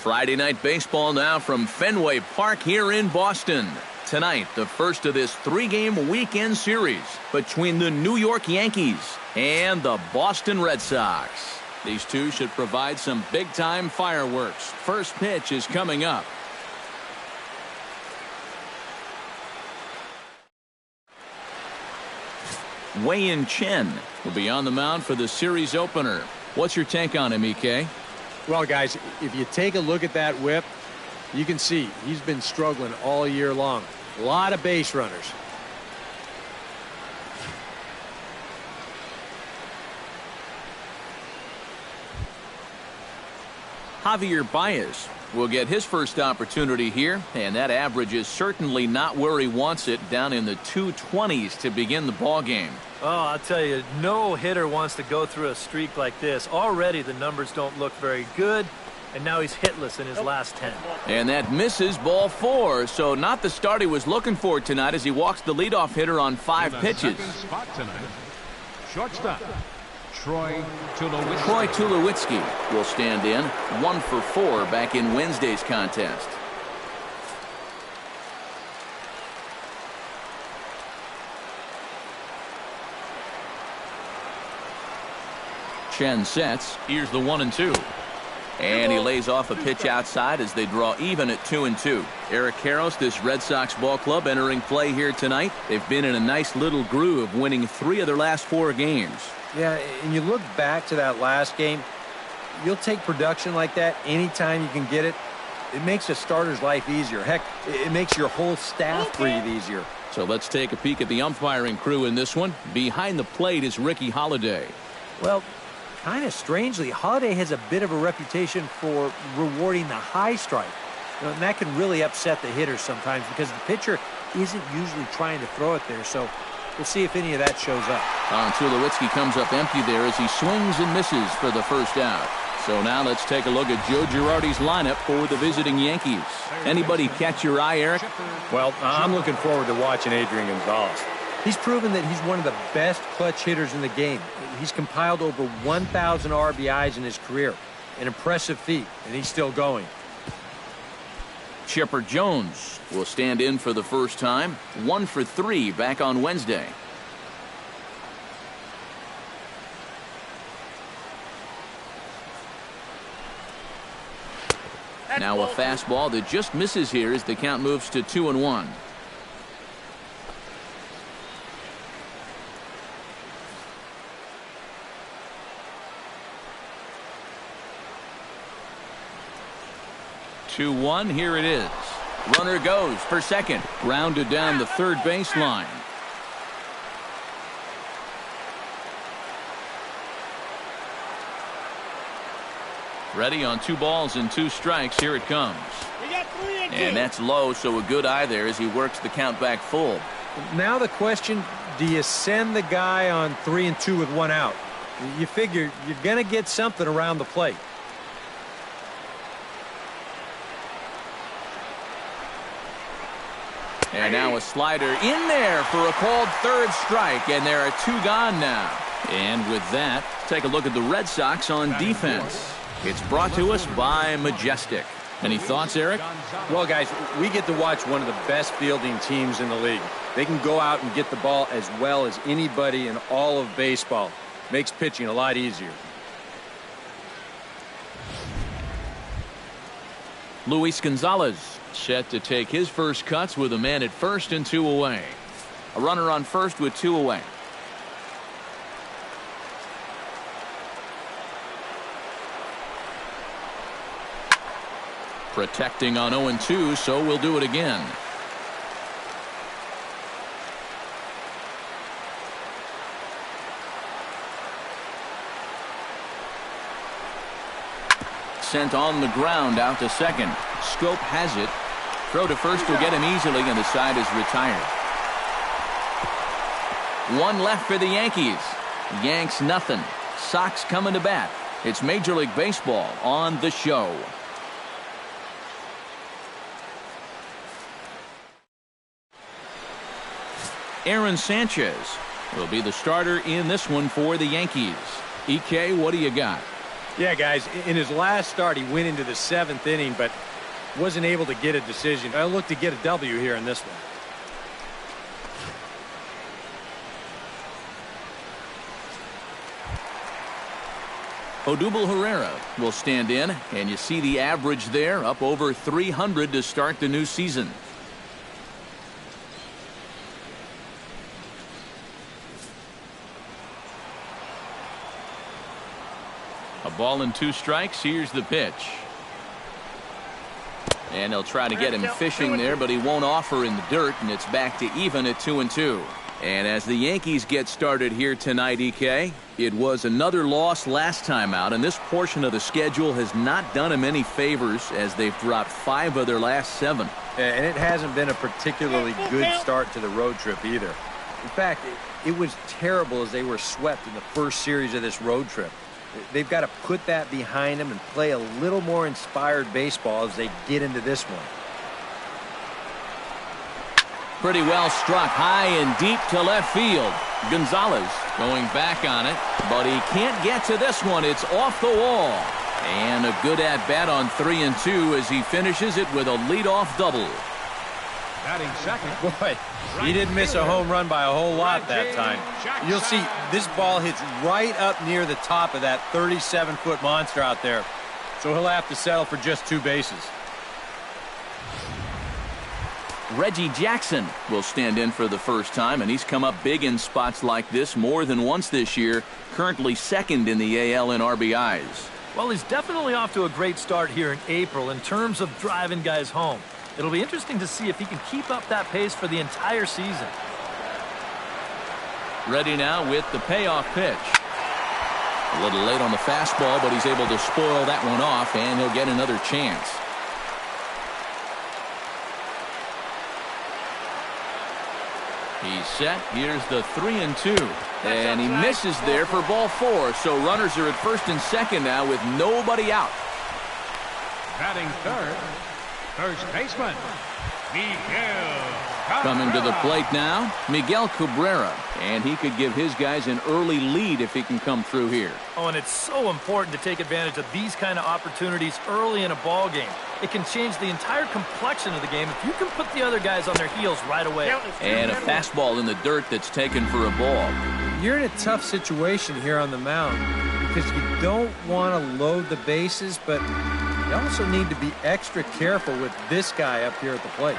Friday night baseball now from Fenway Park here in Boston. Tonight, the first of this three-game weekend series between the New York Yankees and the Boston Red Sox. These two should provide some big-time fireworks. First pitch is coming up. Wei-Yin Chen will be on the mound for the series opener. What's your take on him, EK? Well, guys, if you take a look at that whip, you can see he's been struggling all year long. A lot of base runners. Javier Baez will get his first opportunity here, and that average is certainly not where he wants it, down in the 220s to begin the ball game. Oh, I'll tell you, no hitter wants to go through a streak like this. Already the numbers don't look very good, and now he's hitless in his last 10. And that misses, ball 4, so not the start he was looking for tonight as he walks the leadoff hitter on 5 pitches. Spot tonight, shortstop Troy Tulowitzki. Troy Tulowitzki will stand in, 1 for 4 back in Wednesday's contest. Chen sets. Here's the 1-2. And he lays off a pitch outside as they draw even at 2-2. Eric Karros, this Red Sox ball club, entering play here tonight. They've been in a nice little groove, winning 3 of their last 4 games. Yeah, and you look back to that last game, you'll take production like that anytime you can get it. It makes a starter's life easier. Heck, it makes your whole staff breathe easier. So let's take a peek at the umpiring crew in this one. Behind the plate is Ricky Holiday. Well, kind of strangely, Holiday has a bit of a reputation for rewarding the high strike. And that can really upset the hitters sometimes because the pitcher isn't usually trying to throw it there. So we'll see if any of that shows up. Tulowitzki comes up empty there as he swings and misses for the first out. So now let's take a look at Joe Girardi's lineup for the visiting Yankees. Anybody catch your eye, Eric? Well, I'm looking forward to watching Adrian Gonzalez. He's proven that he's one of the best clutch hitters in the game. He's compiled over 1,000 RBIs in his career. An impressive feat, and he's still going. Chipper Jones will stand in for the first time. 1 for 3 back on Wednesday. Now a fastball that just misses here as the count moves to 2-1. Here it is. Runner goes for second. Grounded down the third baseline. Ready on 2 balls and 2 strikes. Here it comes. And that's low, so a good eye there as he works the count back full. Now the question, do you send the guy on 3-2 with 1 out? You figure you're going to get something around the plate. And now a slider in there for a called 3rd strike, and there are 2 gone now. And with that, take a look at the Red Sox on defense. It's brought to us by Majestic. Any thoughts, Eric? Well, guys, we get to watch one of the best fielding teams in the league. They can go out and get the ball as well as anybody in all of baseball. Makes pitching a lot easier. Luis Gonzalez set to take his first cuts with a man at first and 2 away. A runner on first with 2 away. Protecting on 0-2, so we'll do it again. Sent on the ground out to second. Scope has it. Throw to first will get him easily, and the side is retired. 1 left for the Yankees. Yanks nothing. Sox coming to bat. It's Major League Baseball on the show. Aaron Sanchez will be the starter in this one for the Yankees. EK, what do you got? Yeah, guys, in his last start, he went into the 7th inning, but wasn't able to get a decision. I look to get a W here in this one. Odubel Herrera will stand in, and you see the average there, up over 300 to start the new season. A ball and 2 strikes. Here's the pitch. And they'll try to get him fishing there, but he won't offer in the dirt, and it's back to even at 2-2. And as the Yankees get started here tonight, EK, it was another loss last time out, and this portion of the schedule has not done him any favors as they've dropped 5 of their last 7. And it hasn't been a particularly good start to the road trip either. In fact, it was terrible as they were swept in the first series of this road trip. They've got to put that behind them and play a little more inspired baseball as they get into this one. Pretty well struck high and deep to left field. Gonzalez going back on it, but he can't get to this one. It's off the wall. And a good at-bat on 3-2 as he finishes it with a leadoff double. Batting second. Boy, he didn't miss a home run by a whole lot that time. You'll see this ball hits right up near the top of that 37-foot monster out there. So he'll have to settle for just 2 bases. Reggie Jackson will stand in for the first time, and he's come up big in spots like this more than once this year, currently 2nd in the AL in RBIs. Well, he's definitely off to a great start here in April in terms of driving guys home. It'll be interesting to see if he can keep up that pace for the entire season. Ready now with the payoff pitch. A little late on the fastball, but he's able to spoil that one off, and he'll get another chance. He's set. Here's the 3-2. And he misses there for ball 4. So runners are at first and second now with nobody out. Batting third, first baseman, Miguel Cabrera. Coming to the plate now, Miguel Cabrera. And he could give his guys an early lead if he can come through here. Oh, and it's so important to take advantage of these kind of opportunities early in a ball game. It can change the entire complexion of the game if you can put the other guys on their heels right away. And a fastball in the dirt that's taken for a ball. You're in a tough situation here on the mound because you don't want to load the bases, but you also need to be extra careful with this guy up here at the plate.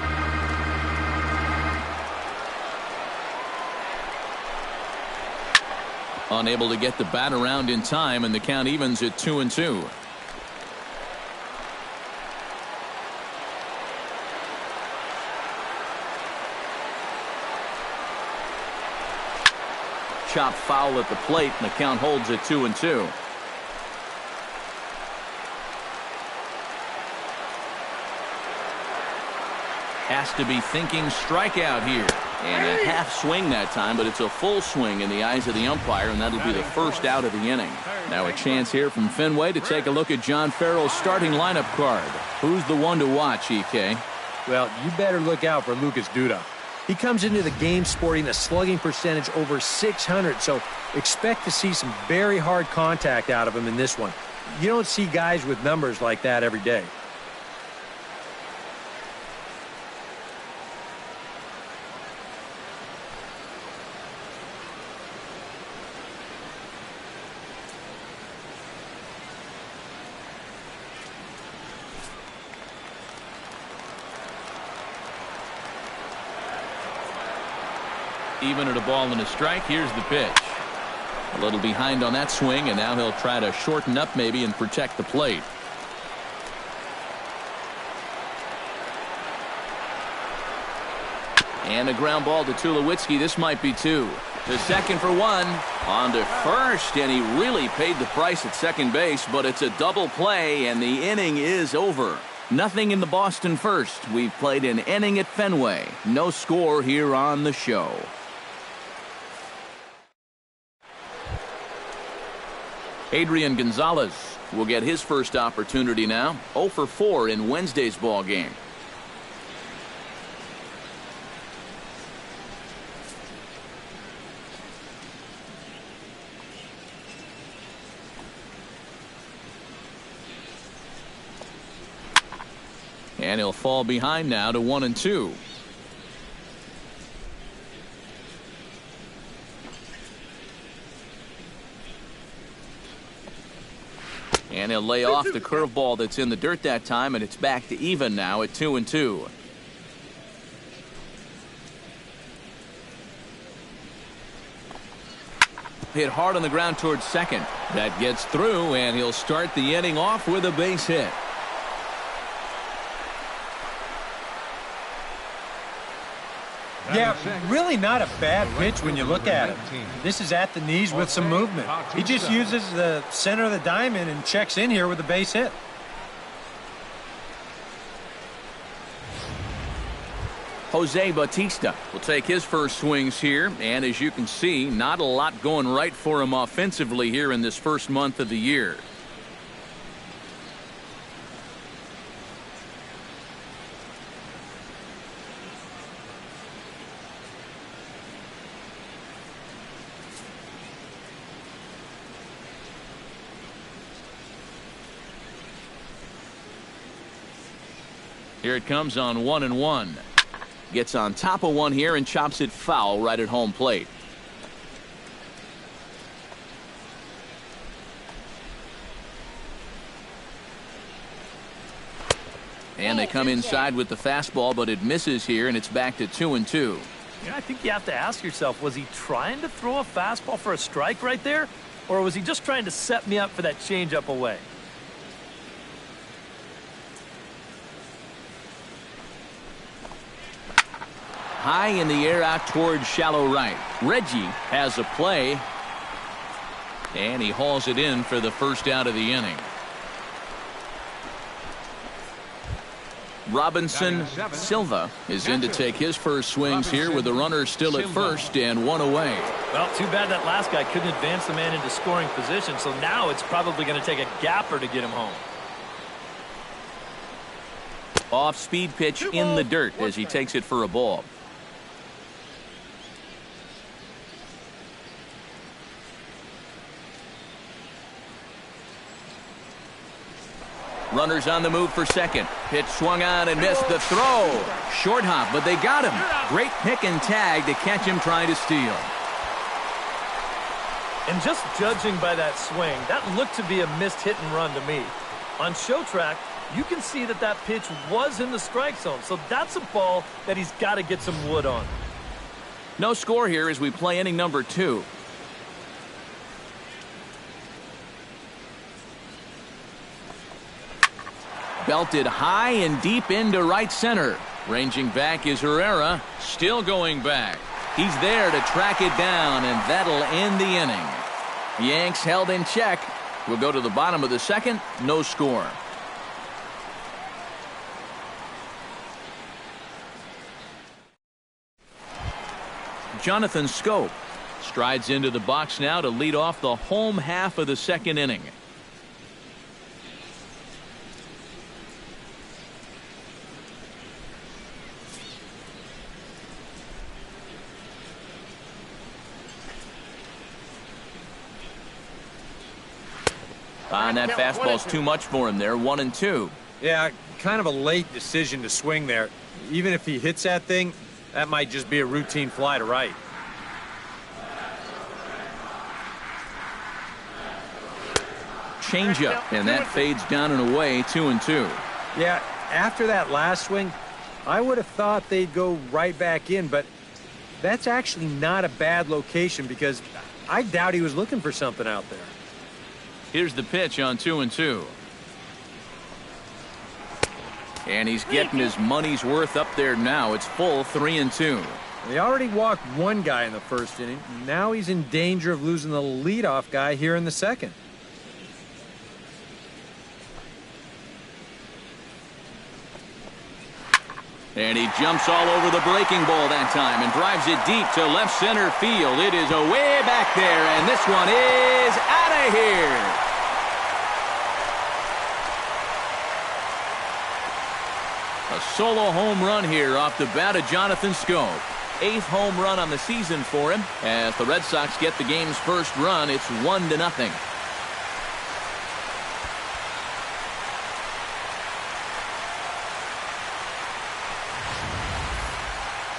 Unable to get the bat around in time, and the count evens at 2-2. Chop foul at the plate, and the count holds at 2-2. Has to be thinking strikeout here. And a half swing that time, but it's a full swing in the eyes of the umpire, and that'll be the first out of the inning. Now a chance here from Fenway to take a look at John Farrell's starting lineup card. Who's the one to watch, EK? Well, you better look out for Lucas Duda. He comes into the game sporting a slugging percentage over 600, so expect to see some very hard contact out of him in this one. You don't see guys with numbers like that every day. Even at a ball and a strike. Here's the pitch. A little behind on that swing, and now he'll try to shorten up maybe and protect the plate. And a ground ball to Tulowitzki. This might be 2. The second for 1. On to first, and he really paid the price at second base, but it's a double play, and the inning is over. Nothing in the Boston first. We've played an inning at Fenway. No score here on the show. Adrian Gonzalez will get his first opportunity now. 0 for 4 in Wednesday's ball game. And he'll fall behind now to 1-2. And he'll lay off the curveball that's in the dirt that time, and it's back to even now at 2-2. Hit hard on the ground towards second. That gets through, and he'll start the inning off with a base hit. Yeah, really not a bad pitch when you look at it. This is at the knees with some movement. He just uses the center of the diamond and checks in here with a base hit. Jose Bautista will take his first swings here, and as you can see, not a lot going right for him offensively here in this first month of the year. Here it comes on 1-1. Gets on top of one here and chops it foul right at home plate. And they come inside with the fastball, but it misses here, and it's back to 2-2. Yeah, I think you have to ask yourself, was he trying to throw a fastball for a strike right there? Or was he just trying to set me up for that changeup away? High in the air out towards shallow right. Reggie has a play, and he hauls it in for the first out of the inning. Robinson Silva is in to take his first swings here with the runner still at first and one away. Well, too bad that last guy couldn't advance the man into scoring position, so now it's probably going to take a gapper to get him home. Off-speed pitch in the dirt as he takes it for a ball. Runners on the move for second. Pitch swung on and missed the throw. Short hop, but they got him. Great pick and tag to catch him trying to steal. And just judging by that swing, that looked to be a missed hit and run to me. On show track, you can see that that pitch was in the strike zone, so that's a ball that he's got to get some wood on. No score here as we play inning number 2. Belted high and deep into right center. Ranging back is Herrera. Still going back. He's there to track it down, and that'll end the inning. Yanks held in check. We'll go to the bottom of the second. No score. Jonathan Schoop strides into the box now to lead off the home half of the second inning. And that fastball's too much for him there. 1-2. Yeah, kind of a late decision to swing there. Even if he hits that thing, that might just be a routine fly to right. Changeup, and that fades down and away. 2-2. Yeah, after that last swing, I would have thought they'd go right back in, but that's actually not a bad location because I doubt he was looking for something out there. Here's the pitch on 2-2. And he's getting his money's worth up there now. It's full 3-2. They already walked one guy in the first inning. Now he's in danger of losing the leadoff guy here in the second. And he jumps all over the breaking ball that time and drives it deep to left center field. It is away back there, and this one is out of here. A solo home run here off the bat of Jonathan Schoop. 8th home run on the season for him. As the Red Sox get the game's first run, it's 1-0.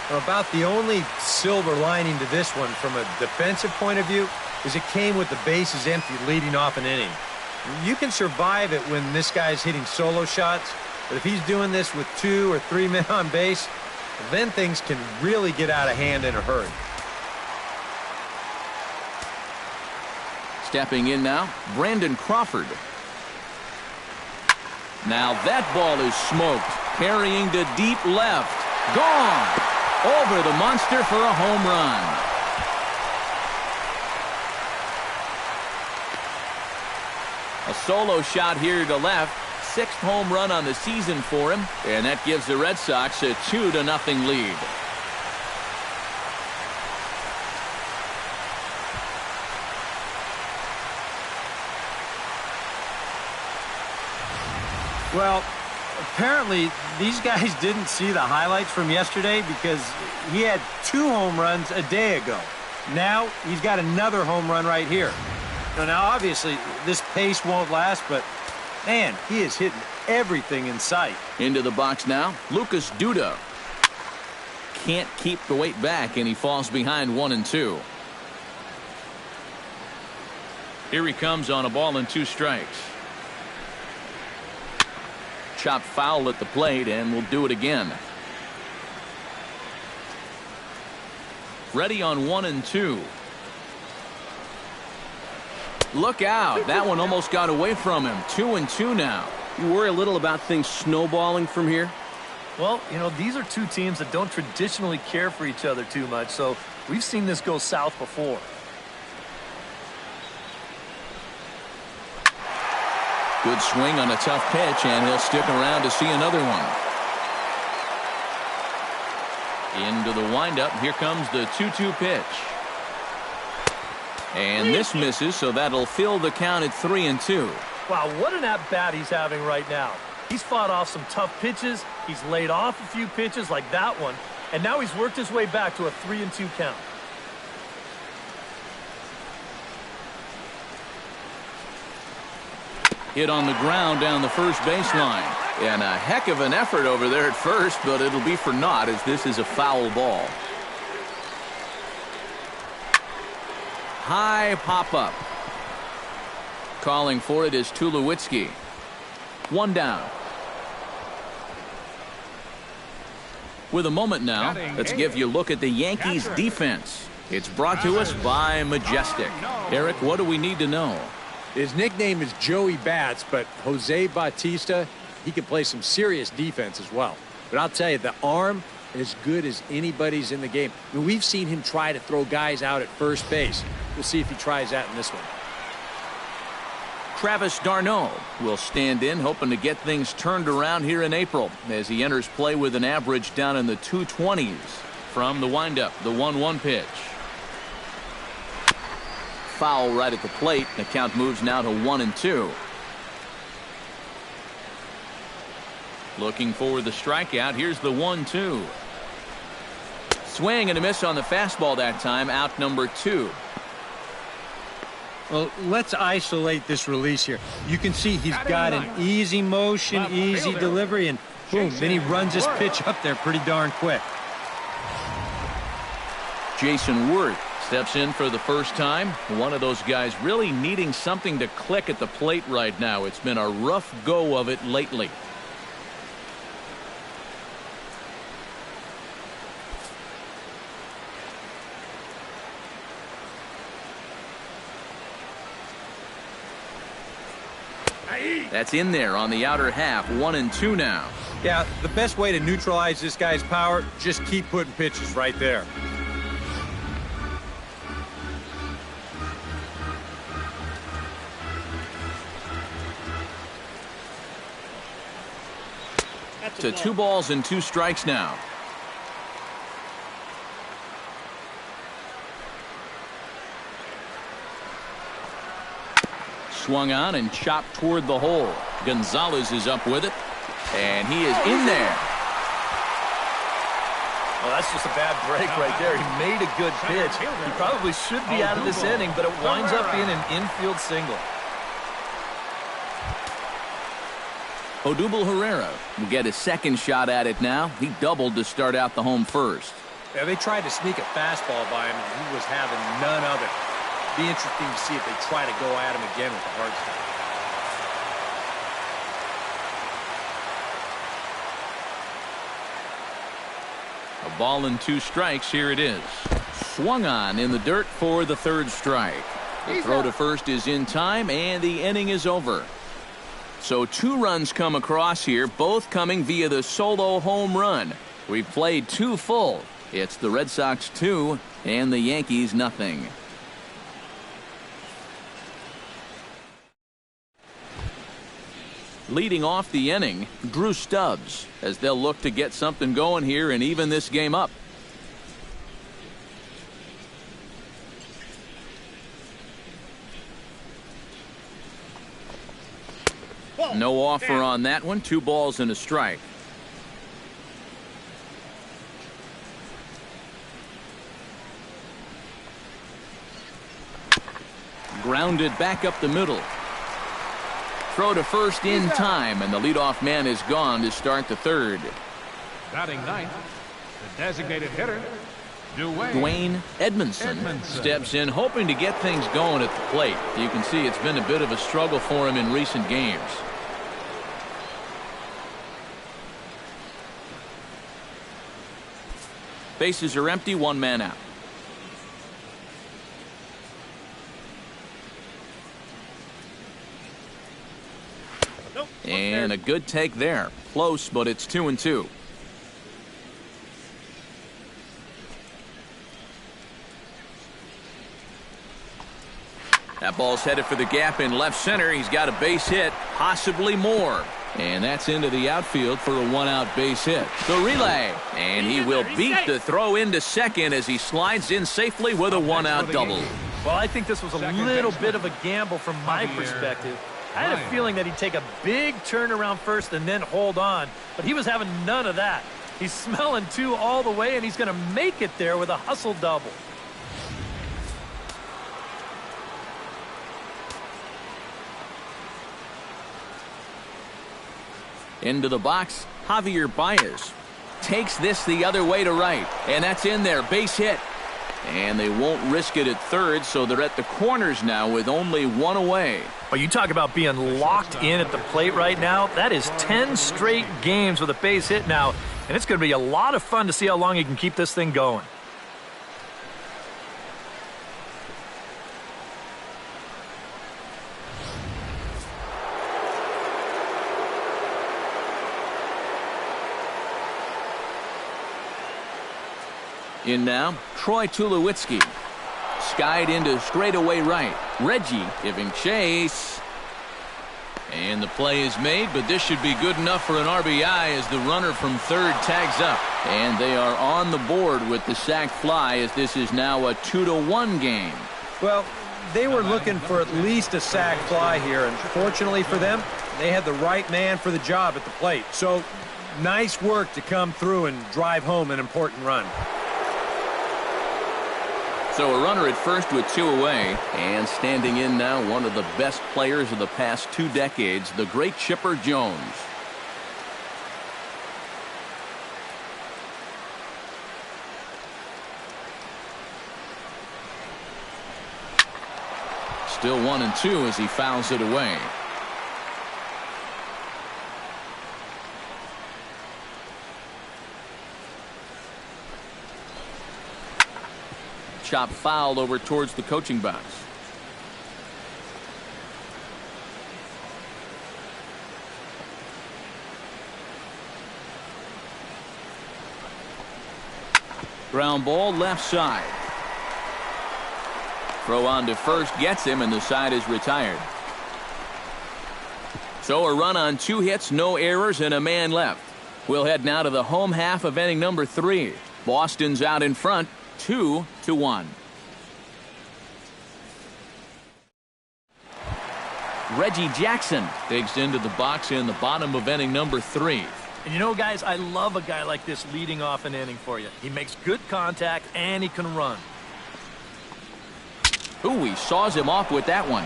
About the only silver lining to this one from a defensive point of view is it came with the bases empty leading off an inning. You can survive it when this guy's hitting solo shots, but if he's doing this with 2 or 3 men on base, then things can really get out of hand in a hurry. Stepping in now, Brandon Crawford. Now that ball is smoked, carrying to deep left. Gone! Over the monster for a home run. A solo shot here to left. 6th home run on the season for him, and that gives the Red Sox a 2-0 lead. Well, apparently these guys didn't see the highlights from yesterday because he had 2 home runs a day ago. Now he's got another home run right here. Now obviously this pace won't last, but man, he is hitting everything in sight. Into the box now, Lucas Duda. Can't keep the weight back, and he falls behind 1-2. Here he comes on a ball and 2 strikes. Chopped foul at the plate, and we'll do it again. Ready on 1-2. Look out. That one almost got away from him. 2-2 now. You worry a little about things snowballing from here? Well, you know, these are 2 teams that don't traditionally care for each other too much, so we've seen this go south before. Good swing on a tough pitch, and he'll stick around to see another one. Into the windup. Here comes the 2-2 pitch. And this misses, so that'll fill the count at 3-2. Wow, what an at-bat he's having right now. He's fought off some tough pitches. He's laid off a few pitches like that one. And now he's worked his way back to a 3-2 count. Hit on the ground down the first baseline. And a heck of an effort over there at first, but it'll be for naught as this is a foul ball. High pop-up. Calling for it is Tulowitzki. 1 down. With a moment now, let's give you a look at the Yankees defense. It's brought to us by Majestic. Eric, what do we need to know? His nickname is Joey Bats, but Jose Bautista, he can play some serious defense as well. But I'll tell you, the arm as good as anybody's in the game. I mean, we've seen him try to throw guys out at first base. We'll see if he tries that in this one. Travis d'Arnaud will stand in, hoping to get things turned around here in April as he enters play with an average down in the 220s. From the windup, the 1-1 pitch. Foul right at the plate. The count moves now to 1-2. Looking for the strikeout. Here's the 1-2. Swing and a miss on the fastball that time. Out number 2. Well, let's isolate this release here. You can see he's got an easy motion, easy delivery, and boom, then he runs his pitch up there pretty darn quick. Jason Worth steps in for the first time. One of those guys really needing something to click at the plate right now. It's been a rough go of it lately. That's in there on the outer half. 1-2 now. Yeah, the best way to neutralize this guy's power, just keep putting pitches right there. To 2 balls and 2 strikes now. Swung on and chopped toward the hole. Gonzalez is up with it, and he is in there. Well, that's just a bad break right there. He made a good pitch. He probably should be out of this inning, but it winds up being an infield single. Odubel Herrera will get a second shot at it now. He doubled to start out the home first. Yeah, they tried to sneak a fastball by him, and he was having none of it. Be interesting to see if they try to go at him again with the hard stuff. A ball and 2 strikes. Here it is. Swung on in the dirt for the 3rd strike. The throw to first is in time, and the inning is over. So 2 runs come across here, both coming via the solo home run. We've played 2 full. It's the Red Sox 2 and the Yankees nothing. Leading off the inning, Drew Stubbs, as they'll look to get something going here and even this game up. No offer on that one. 2 balls and a strike. Grounded back up the middle. Throw to first in time, and the leadoff man is gone to start the 3rd. Batting 9th, the designated hitter, Dwayne Edmondson steps in, hoping to get things going at the plate. You can see it's been a bit of a struggle for him in recent games. Bases are empty, 1 man out. And a good take there. Close, but it's 2-2. That ball's headed for the gap in left center. He's got a base hit, possibly more. And that's into the outfield for a 1-out base hit. The relay. And he will beat the throw into second as he slides in safely with a 1-out double. Well, I think this was a little bit of a gamble from my perspective. I had a feeling that he'd take a big turn around first and then hold on, but he was having none of that. He's smelling 2 all the way, and he's going to make it there with a hustle double. Into the box, Javier Baez takes this the other way to right, and that's in there, base hit. And they won't risk it at 3rd, so they're at the corners now with only 1 away. But you talk about being locked in at the plate right now. That is 10 straight games with a base hit now, and it's going to be a lot of fun to see how long he can keep this thing going. In now, Troy Tulowitzki. Skied into straightaway right. Reggie giving chase. And the play is made, but this should be good enough for an RBI as the runner from 3rd tags up. And they are on the board with the sac fly as this is now a 2-1 game. Well, they were looking for at least a sac fly here, and fortunately for them, they had the right man for the job at the plate. So, nice work to come through and drive home an important run. So a runner at first with 2 away, and standing in now one of the best players of the past 2 decades, the great Chipper Jones. Still 1-2 as he fouls it away. Chop fouled over towards the coaching box. Ground ball left side. Throw on to first gets him, and the side is retired. So a run on 2 hits, no errors, and a man left. We'll head now to the home half of inning number 3. Boston's out in front, 2-1. Reggie Jackson digs into the box in the bottom of inning number 3. And you know, guys, I love a guy like this leading off an inning for you. He makes good contact, and he can run. Ooh, he saws him off with that one.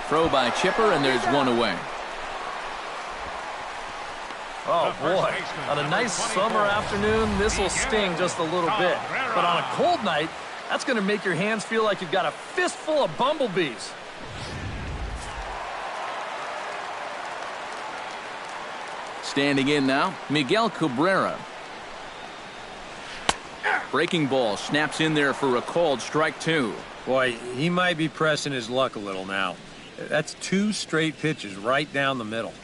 Throw by Chipper, and there's 1 away. Oh, boy. On a nice summer afternoon, this will sting just a little bit. But on a cold night, that's going to make your hands feel like you've got a fistful of bumblebees. Standing in now, Miguel Cabrera. Breaking ball snaps in there for a called strike 2. Boy, he might be pressing his luck a little now. That's 2 straight pitches right down the middle.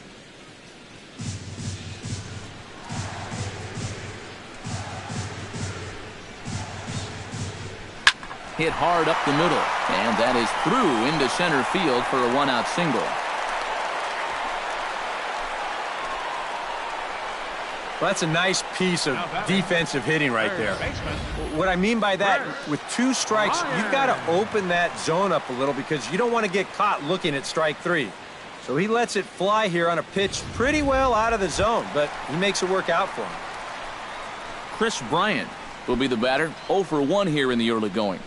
Hit hard up the middle, and that is through into center field for a 1-out single. Well, that's a nice piece of defensive hitting right there. What I mean by that, with 2 strikes, you've got to open that zone up a little because you don't want to get caught looking at strike 3. So he lets it fly here on a pitch pretty well out of the zone, but he makes it work out for him. Chris Bryant will be the batter, 0 for 1 here in the early going.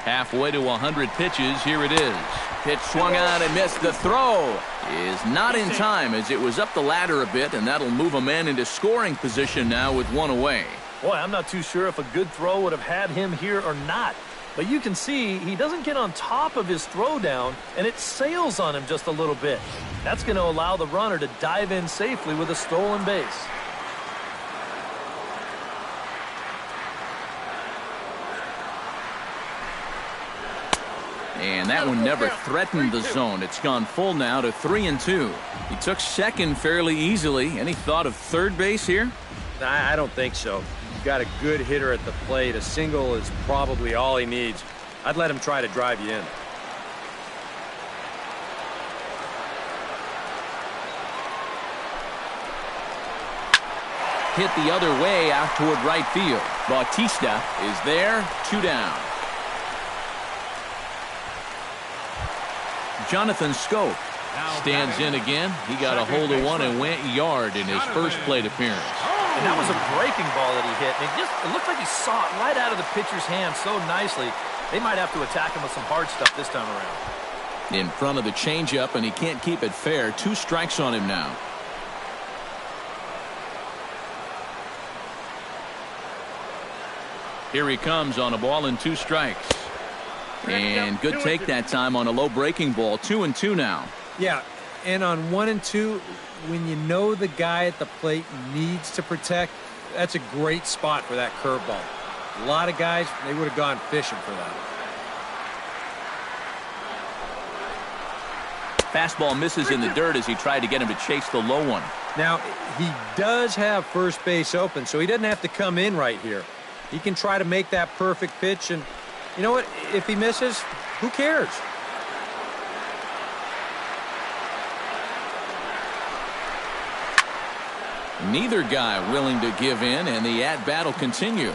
Halfway to 100 pitches, here it is. Pitch swung on and missed. The throw is not in time as it was up the ladder a bit, and that'll move a man into scoring position now with 1 away. Boy, I'm not too sure if a good throw would have had him here or not. But you can see he doesn't get on top of his throw down, and it sails on him just a little bit. That's going to allow the runner to dive in safely with a stolen base. And that one never threatened the zone. It's gone full now to 3-2. He took second fairly easily. Any thought of third base here? I don't think so. You've got a good hitter at the plate. A single is probably all he needs. I'd let him try to drive you in. Hit the other way out toward right field. Bautista is there, 2 down. Jonathan Schoop stands in again. He got a hold of one and went yard in his first plate appearance. And that was a breaking ball that he hit. And it looked like he saw it right out of the pitcher's hand so nicely. They might have to attack him with some hard stuff this time around. In front of the changeup, and he can't keep it fair. 2 strikes on him now. Here he comes on a ball and 2 strikes. And good take that time on a low breaking ball. 2-2 now. Yeah, and on 1 and 2, when you know the guy at the plate needs to protect, that's a great spot for that curveball. A lot of guys, they would have gone fishing for that. Fastball misses in the dirt as he tried to get him to chase the low one. Now, he does have first base open, so he doesn't have to come in right here. He can try to make that perfect pitch, and you know what? If he misses, who cares? Neither guy willing to give in, and the at-bat will continue.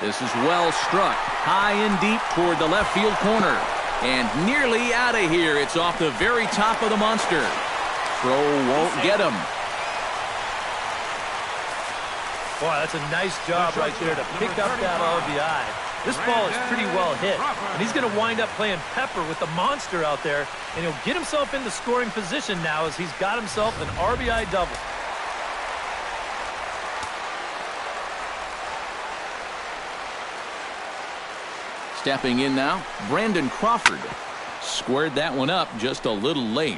This is well struck, high and deep toward the left field corner. And nearly out of here. It's off the very top of the monster. Throw won't get him. Boy, that's a nice job right there to pick up that RBI. This ball is pretty well hit, and he's going to wind up playing pepper with the monster out there, and he'll get himself into scoring position now as he's got himself an RBI double. Stepping in now, Brandon Crawford. Squared that one up just a little late.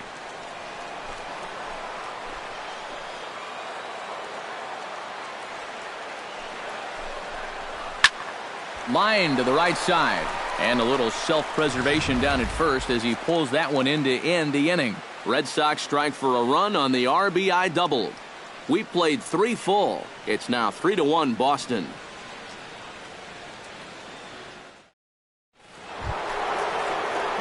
Line to the right side. And a little self-preservation down at first as he pulls that one in to end the inning. Red Sox strike for a run on the RBI double. We played 3 full. It's now 3-1 Boston.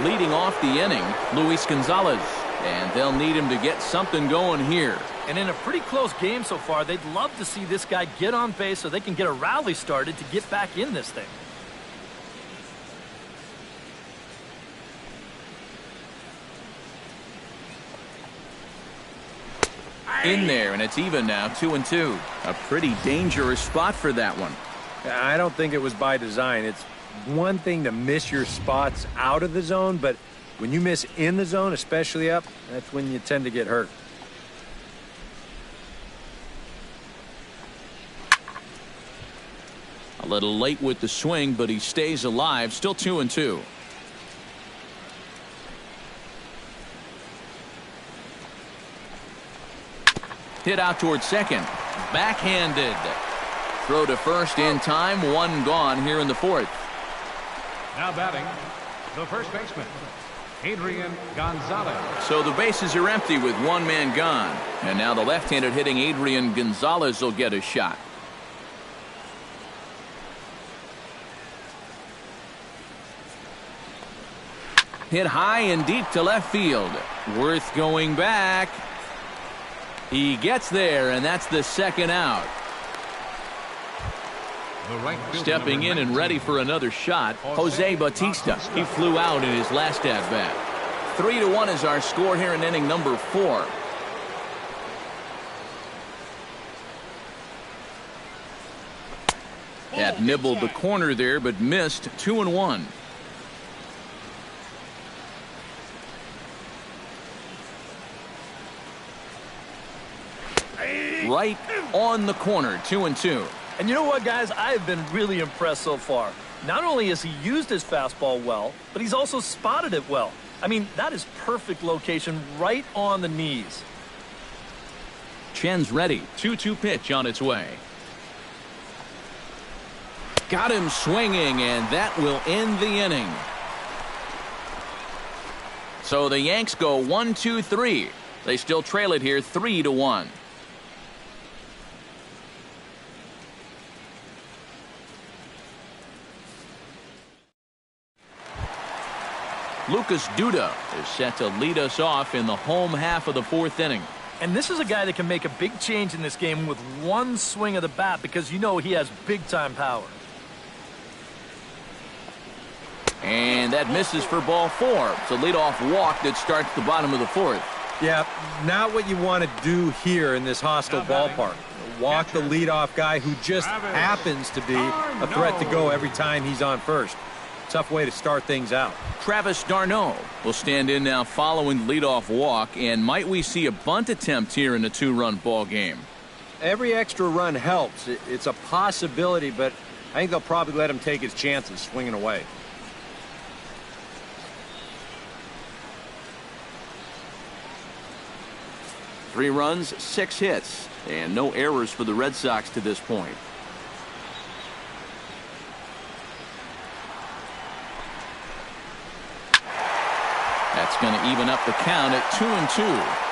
Leading off the inning, Luis Gonzalez. And they'll need him to get something going here. And in a pretty close game so far, they'd love to see this guy get on base so they can get a rally started to get back in this thing. In there, and it's even now, 2-2. A pretty dangerous spot for that one. I don't think it was by design. It's one thing to miss your spots out of the zone, but when you miss in the zone, especially up, that's when you tend to get hurt. A little late with the swing, but he stays alive. Still 2-2. Hit out towards second. Backhanded. Throw to first in time. One gone here in the fourth. Now batting, the first baseman, Adrian Gonzalez. So the bases are empty with one man gone. And now the left-handed hitting Adrian Gonzalez will get a shot. Hit high and deep to left field. Worth going back. He gets there, and that's the second out. Stepping in and ready for another shot, Jose Bautista. He flew out in his last at-bat. 3-1 is our score here in inning number 4. That nibbled the corner there, but missed. 2-1. Right on the corner. 2-2. And you know what, guys? I have been really impressed so far. Not only has he used his fastball well, but he's also spotted it well. I mean, that is perfect location right on the knees. Chen's ready. 2-2 pitch on its way. Got him swinging, and that will end the inning. So the Yanks go 1-2-3. They still trail it here 3-1. Lucas Duda is set to lead us off in the home half of the fourth inning. And this is a guy that can make a big change in this game with one swing of the bat because you know he has big-time power. And that misses for ball 4. It's a leadoff walk that starts the bottom of the fourth. Yeah, not what you want to do here in this hostile ballpark. Walk the leadoff guy who just happens to be a threat to go every time he's on first. Tough way to start things out. Travis d'Arnaud will stand in now following the leadoff walk, and might we see a bunt attempt here in a 2-run ball game? Every extra run helps. It's a possibility, but I think they'll probably let him take his chances swinging away. Three runs, 6 hits, and no errors for the Red Sox to this point. That's going to even up the count at 2-2.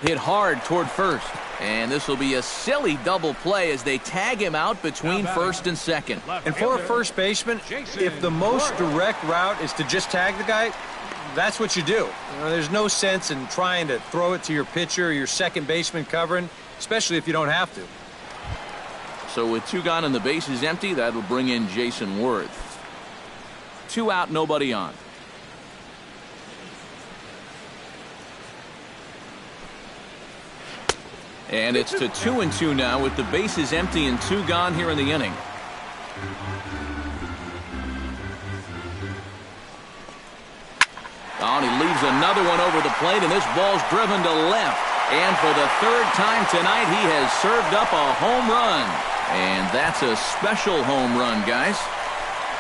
Hit hard toward first. And this will be a silly double play as they tag him out between first and second. And for a first baseman, if the most direct route is to just tag the guy, that's what you do. You know, there's no sense in trying to throw it to your pitcher or your second baseman covering, especially if you don't have to. So with 2 gone and the bases empty, that'll bring in Jason Worth. 2 out, nobody on. And it's to 2-2 now with the bases empty and 2 gone here in the inning. Oh, and he leaves another one over the plate, and this ball's driven to left. And for the 3rd time tonight, he has served up a home run. And that's a special home run, guys.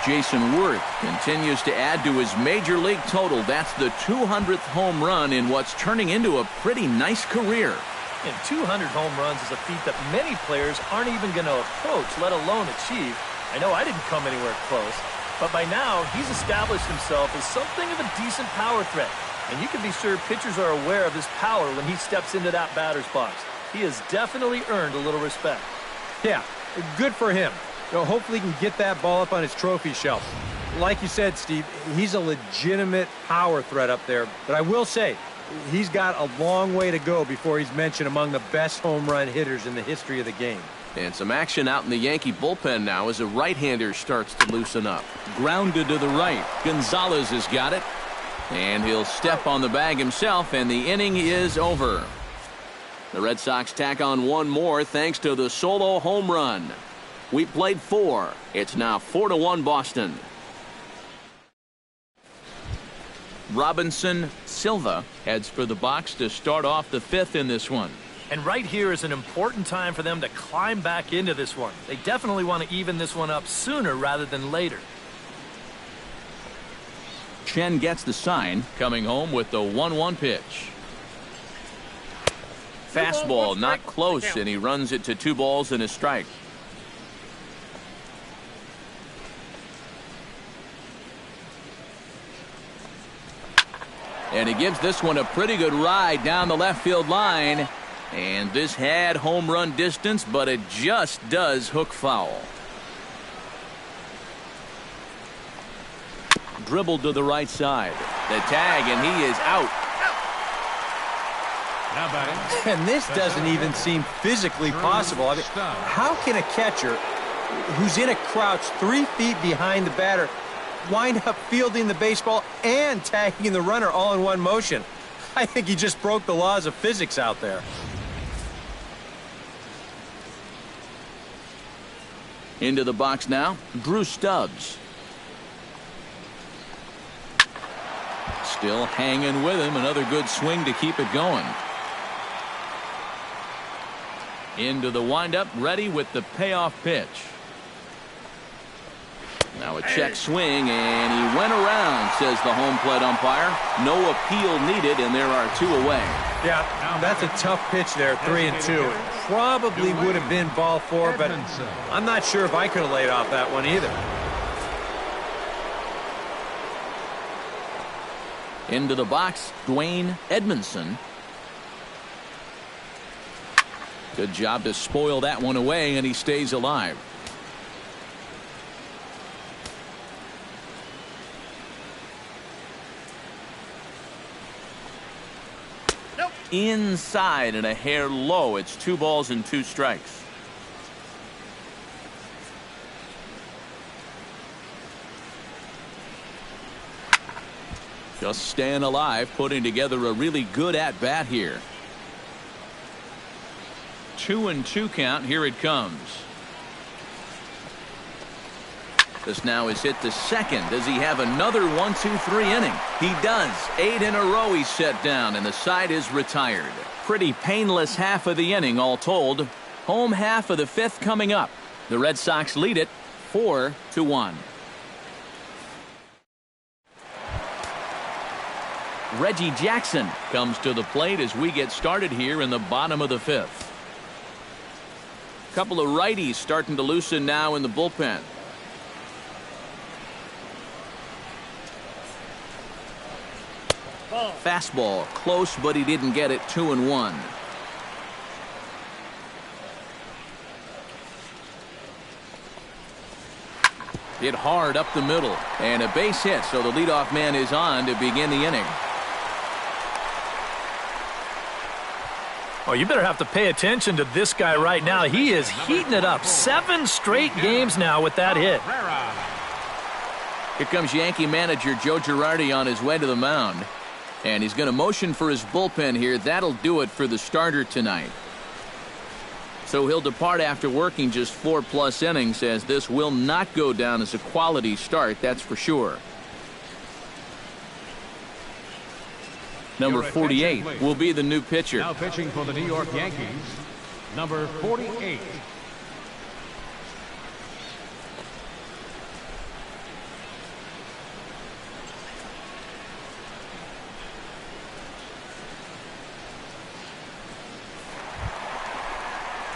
Jason Worth continues to add to his major league total. That's the 200th home run in what's turning into a pretty nice career. And 200 home runs is a feat that many players aren't even going to approach, let alone achieve. I know I didn't come anywhere close, but by now he's established himself as something of a decent power threat. And you can be sure pitchers are aware of his power when he steps into that batter's box. He has definitely earned a little respect. Yeah, good for him. Hopefully he can get that ball up on his trophy shelf. Like you said, Steve, he's a legitimate power threat up there. But I will say, he's got a long way to go before he's mentioned among the best home run hitters in the history of the game. And some action out in the Yankee bullpen now as a right-hander starts to loosen up. Grounded to the right. Gonzalez has got it. And he'll step on the bag himself, and the inning is over. The Red Sox tack on one more thanks to the solo home run. We played 4. It's now 4-1 Boston. Robinson Silva heads for the box to start off the 5th in this one. And right here is an important time for them to climb back into this one. They definitely want to even this one up sooner rather than later. Chen gets the sign, coming home with the 1-1 pitch. Fastball not close, and he runs it to 2 balls and a strike. And he gives this one a pretty good ride down the left field line. And this had home run distance, but it just does hook foul. Dribbled to the right side. The tag, and he is out. Now batting. And this doesn't even seem physically possible. I mean, how can a catcher who's in a crouch 3 feet behind the batter wind up fielding the baseball and tagging the runner all in one motion? I think he just broke the laws of physics out there. Into the box now, Drew Stubbs. Still hanging with him. Another good swing to keep it going. Into the windup, ready with the payoff pitch. Now a check swing, and he went around, says the home plate umpire. No appeal needed, and there are 2 away. Yeah, that's a tough pitch there, 3-2. Probably would have been ball 4, but I'm not sure if I could have laid off that one either. Into the box, Dwayne Edmondson. Good job to spoil that one away, and he stays alive. Inside and a hair low. It's 2 balls and 2 strikes. Just staying alive, putting together a really good at-bat here. 2-2 count. Here it comes. This now is hit to second. Does he have another 1-2-3 inning? He does. 8 in a row he's set down, and the side is retired. Pretty painless half of the inning all told. Home half of the 5th coming up. The Red Sox lead it 4-1. Reggie Jackson comes to the plate as we get started here in the bottom of the 5th. Couple of righties starting to loosen now in the bullpen. Fastball close, but he didn't get it. 2-1. Hit hard up the middle, and a base hit, so the leadoff man is on to begin the inning. Oh, you better have to pay attention to this guy right now. He is heating it up. 7 straight games now with that hit. Here comes Yankee manager Joe Girardi on his way to the mound. And he's going to motion for his bullpen here. That'll do it for the starter tonight. So he'll depart after working just 4+ innings, as this will not go down as a quality start, that's for sure. Number 48 will be the new pitcher. Now pitching for the New York Yankees, number 48.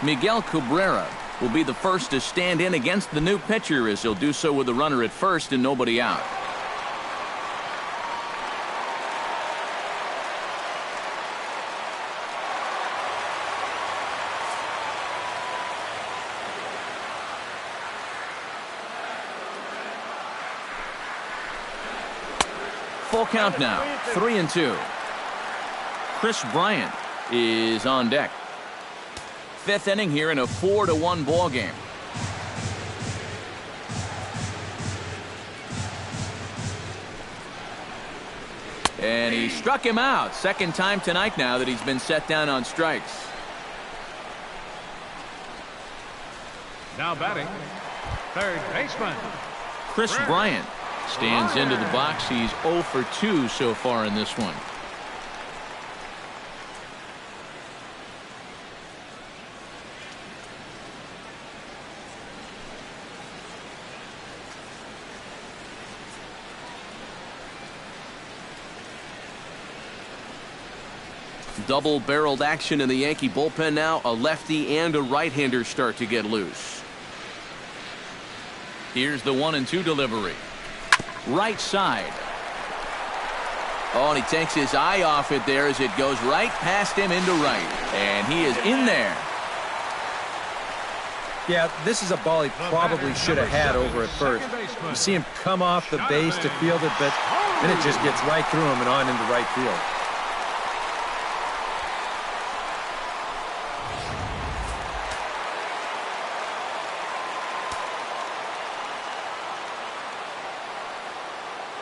Miguel Cabrera will be the first to stand in against the new pitcher, as he'll do so with a runner at first and nobody out. Full count now, 3-2. Chris Bryant is on deck. Fifth inning here in a 4-1 ball game. And he struck him out. Second time tonight now that he's been set down on strikes. Now batting, third baseman Chris Bryant stands into the box. He's 0 for 2 so far in this one. Double-barreled action in the Yankee bullpen now. A lefty and a right-hander start to get loose. Here's the 1-2 delivery. Right side. Oh, and he takes his eye off it there as it goes right past him into right. And he is in there. Yeah, this is a ball he probably should have had over at first. You see him come off the base to field it, but then it just gets right through him and on into right field.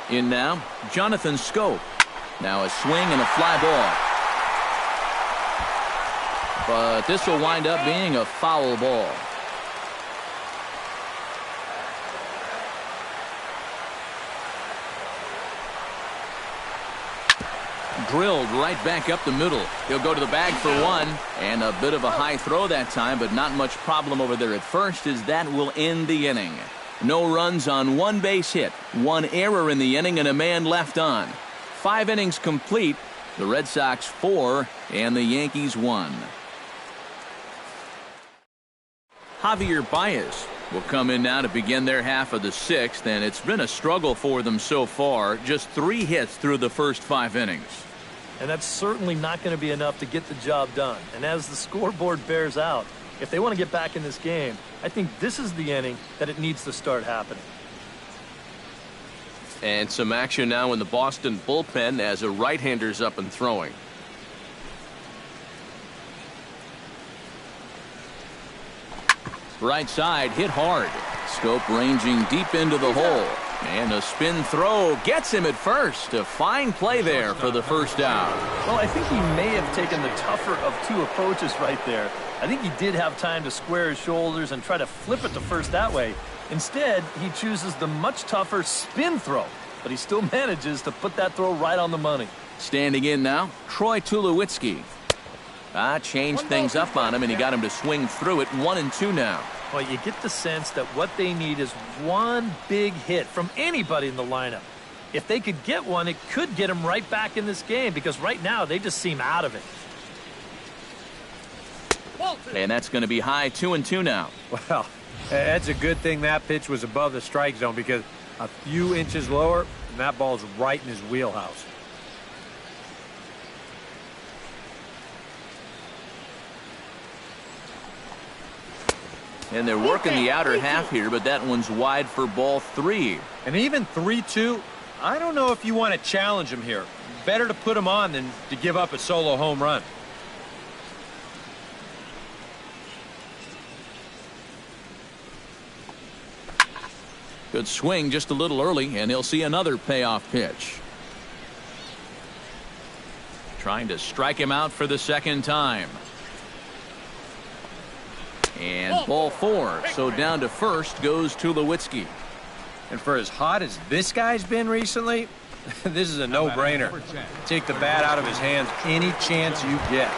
In now, Jonathan Schoop. Now a swing and a fly ball. But this will wind up being a foul ball. Drilled right back up the middle. He'll go to the bag for one. And a bit of a high throw that time, but not much problem over there at first, as that will end the inning. No runs on one base hit, one error in the inning, and a man left on. 5 innings complete. The Red Sox 4 and the Yankees 1. Javier Baez will come in now to begin their half of the 6th, and it's been a struggle for them so far. Just 3 hits through the first 5 innings. And that's certainly not going to be enough to get the job done. And as the scoreboard bears out, if they want to get back in this game, I think this is the inning that it needs to start happening. And some action now in the Boston bullpen as a right-hander's up and throwing. Right side hit hard. Schoop ranging deep into the hole. And a spin throw gets him at first. A fine play there for the first out. Well, I think he may have taken the tougher of 2 approaches right there. I think he did have time to square his shoulders and try to flip it to first that way. Instead, he chooses the much tougher spin throw, but he still manages to put that throw right on the money. Standing in now, Troy Tulowitzki. Changed things up on him, and he got him to swing through it. 1-2 now. Well, you get the sense that what they need is one big hit from anybody in the lineup. If they could get one, it could get them right back in this game, because right now they just seem out of it. And that's going to be high. 2-2 now. Well, that's a good thing that pitch was above the strike zone, because a few inches lower, and that ball's right in his wheelhouse. And they're working the outer half here, but that one's wide for ball 3. And even 3-2, I don't know if you want to challenge him here. Better to put him on than to give up a solo home run. Good swing just a little early, and he'll see another payoff pitch. Trying to strike him out for the second time. And ball 4. So down to first goes Tulowitzki. And for as hot as this guy's been recently, this is a no-brainer. Take the bat out of his hands any chance you get.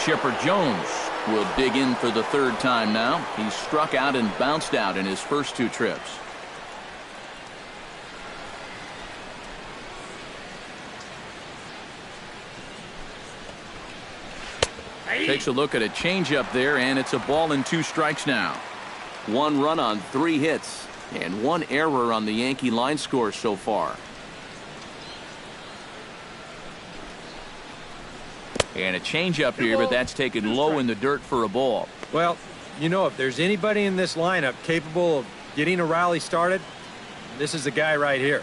Chipper Jones will dig in for the 3rd time now. He's struck out and bounced out in his first 2 trips. Takes a look at a changeup there, and it's a ball and 2 strikes now. 1 run on 3 hits, and 1 error on the Yankee line score so far. And a changeup here, but that's taken low in the dirt for a ball. Well, you know, if there's anybody in this lineup capable of getting a rally started, this is the guy right here.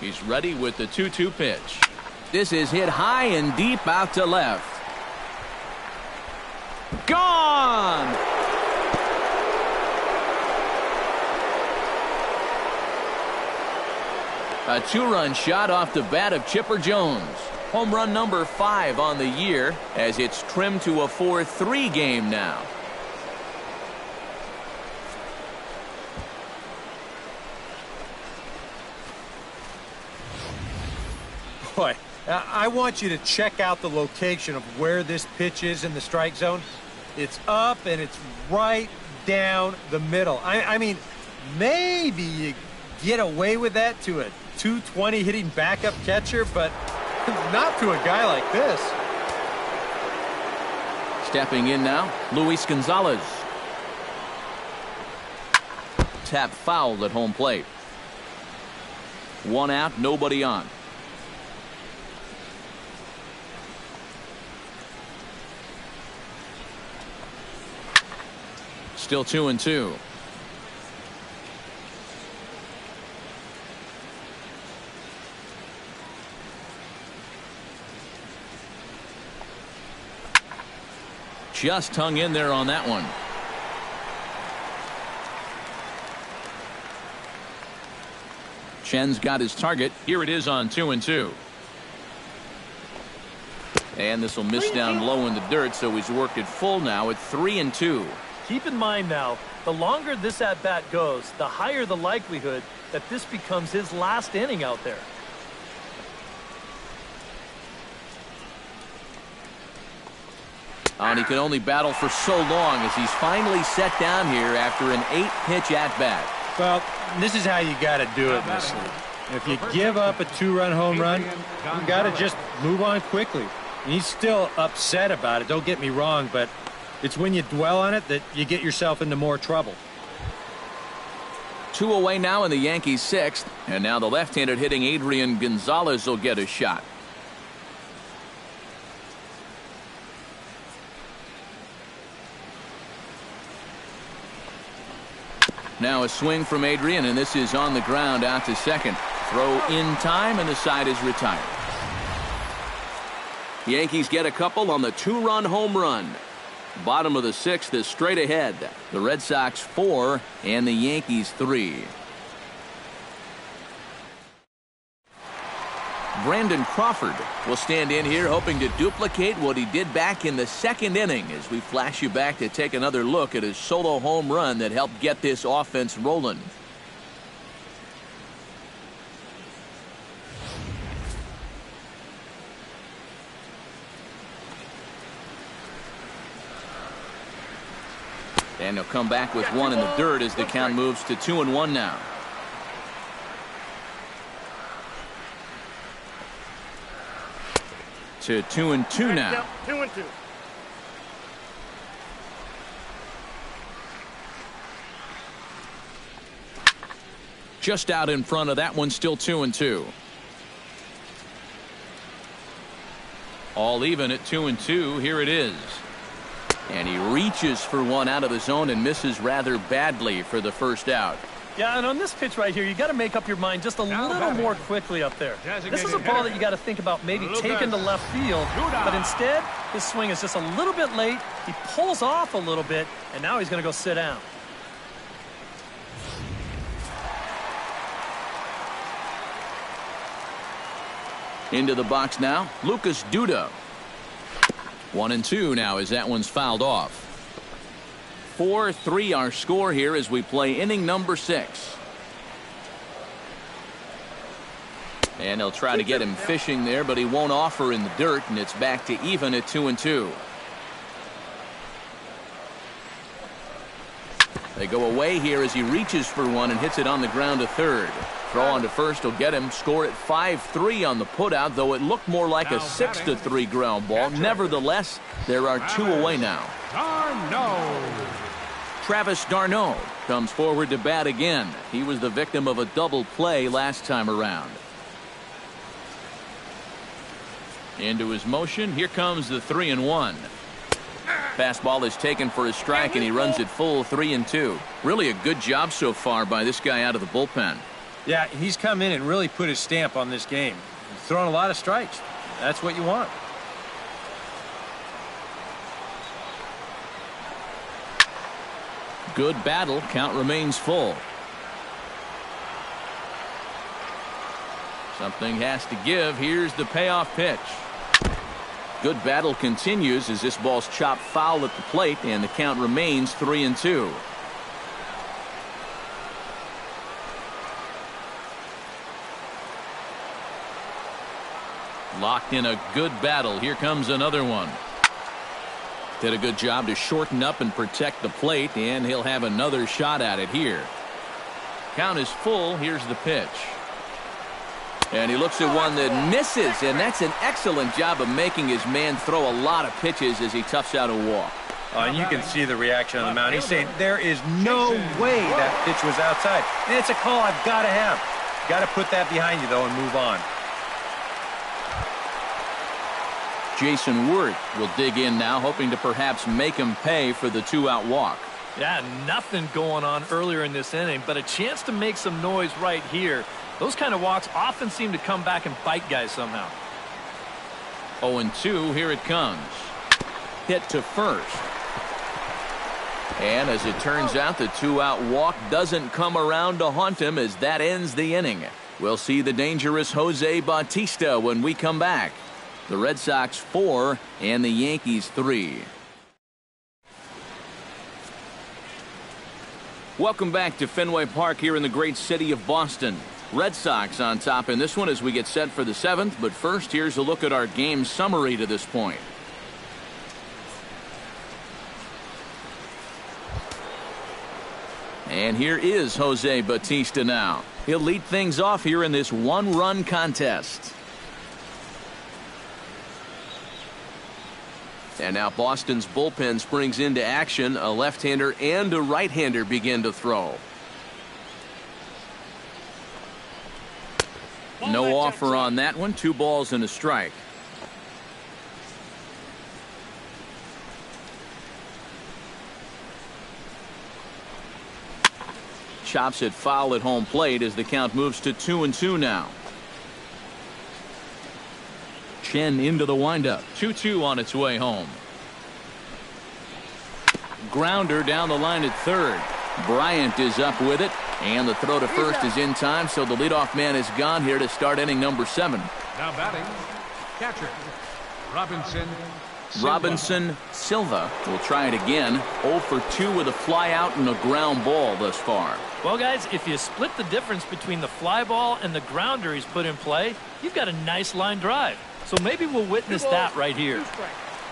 He's ready with the 2-2 pitch. This is hit high and deep out to left. Gone! A 2-run shot off the bat of Chipper Jones. Home run number 5 on the year as it's trimmed to a 4-3 game now. Boy, I want you to check out the location of where this pitch is in the strike zone. It's up and it's right down the middle. I mean, maybe you get away with that to a 220 hitting backup catcher, but not to a guy like this. Stepping in now, Luis Gonzalez. Tap fouled at home plate. 1 out, nobody on. Still 2-2. Just hung in there on that one. Chen's got his target. Here it is on 2-2. And this will miss down low in the dirt, so he's worked it full now at 3-2. Keep in mind now, the longer this at-bat goes, the higher the likelihood that this becomes his last inning out there. And he can only battle for so long as he's finally set down here after an 8-pitch at-bat. Well, this is how you got to do it in this league. If you give up a 2-run home run, you got to just move on quickly. And he's still upset about it, don't get me wrong, but it's when you dwell on it that you get yourself into more trouble. 2 away now in the Yankees' 6th, and now the left-handed hitting Adrian Gonzalez will get a shot. Now a swing from Adrian, and this is on the ground out to second. Throw in time, and the side is retired. Yankees get a couple on the 2-run home run. Bottom of the 6th is straight ahead. The Red Sox 4 and the Yankees 3. Brandon Crawford will stand in here hoping to duplicate what he did back in the 2nd inning as we flash you back to take another look at his solo home run that helped get this offense rolling. And he'll come back with 1 in the dirt as the count moves to 2-1 now. To 2-2 now. 2-2. Just out in front of that one, still 2-2. All even at 2-2. Here it is. And he reaches for 1 out of the zone and misses rather badly for the first out. Yeah, and on this pitch right here, you got to make up your mind just a little more quickly up there. This is a ball that you got to think about maybe taking to left field, but instead, his swing is just a little bit late. He pulls off a little bit, and now he's going to go sit down. Into the box now, Lucas Duda. 1-2 now as that one's fouled off. 4-3 our score here as we play inning number 6. And they'll try to get him fishing there, but he won't offer in the dirt, and it's back to even at 2-2. They go away here as he reaches for 1 and hits it on the ground to third. Throw on to first will get him. Score at 5-3 on the putout, though it looked more like a 6-3 ground ball. Nevertheless, there are 2 away now. d'Arnaud. Travis d'Arnaud comes forward to bat again. He was the victim of a double play last time around. Into his motion. Here comes the 3-1. Fastball is taken for a strike, and he runs it full 3-2. Really a good job so far by this guy out of the bullpen. Yeah, he's come in and really put his stamp on this game. He's thrown a lot of strikes. That's what you want. Good battle. Count remains full. Something has to give. Here's the payoff pitch. Good battle continues as this ball's chopped foul at the plate, and the count remains 3-2. Locked in a good battle. Here comes another one. Did a good job to shorten up and protect the plate, and he'll have another shot at it here. Count is full. Here's the pitch. And he looks at one that misses, and that's an excellent job of making his man throw a lot of pitches as he toughs out a walk. And you can see the reaction on the mound. He's saying, there is no way that pitch was outside. And it's a call I've got to have. Got to put that behind you, though, and move on. Jason Worth will dig in now, hoping to perhaps make him pay for the 2-out walk. Yeah, nothing going on earlier in this inning, but a chance to make some noise right here. Those kind of walks often seem to come back and bite guys somehow. 0-2, here it comes. Hit to first. And as it turns out, the 2-out walk doesn't come around to haunt him as that ends the inning. We'll see the dangerous Jose Bautista when we come back. The Red Sox 4 and the Yankees 3. Welcome back to Fenway Park here in the great city of Boston. Red Sox on top in this one as we get set for the 7th. But first, here's a look at our game summary to this point. And here is Jose Bautista now. He'll lead things off here in this one-run contest. And now Boston's bullpen springs into action. A left-hander and a right-hander begin to throw. No offer on that one. 2 balls and a strike. Chops it foul at home plate as the count moves to 2-2 now. Chen into the windup. 2-2 on its way home. Grounder down the line at third. Bryant is up with it, and the throw to first is in time, so the leadoff man is gone here to start inning number 7. Now batting, catcher, Robinson Silva will try it again. 0 for 2 with a fly out and a ground ball thus far. Well, guys, if you split the difference between the fly ball and the grounder he's put in play, you've got a nice line drive. So maybe we'll witness that right here.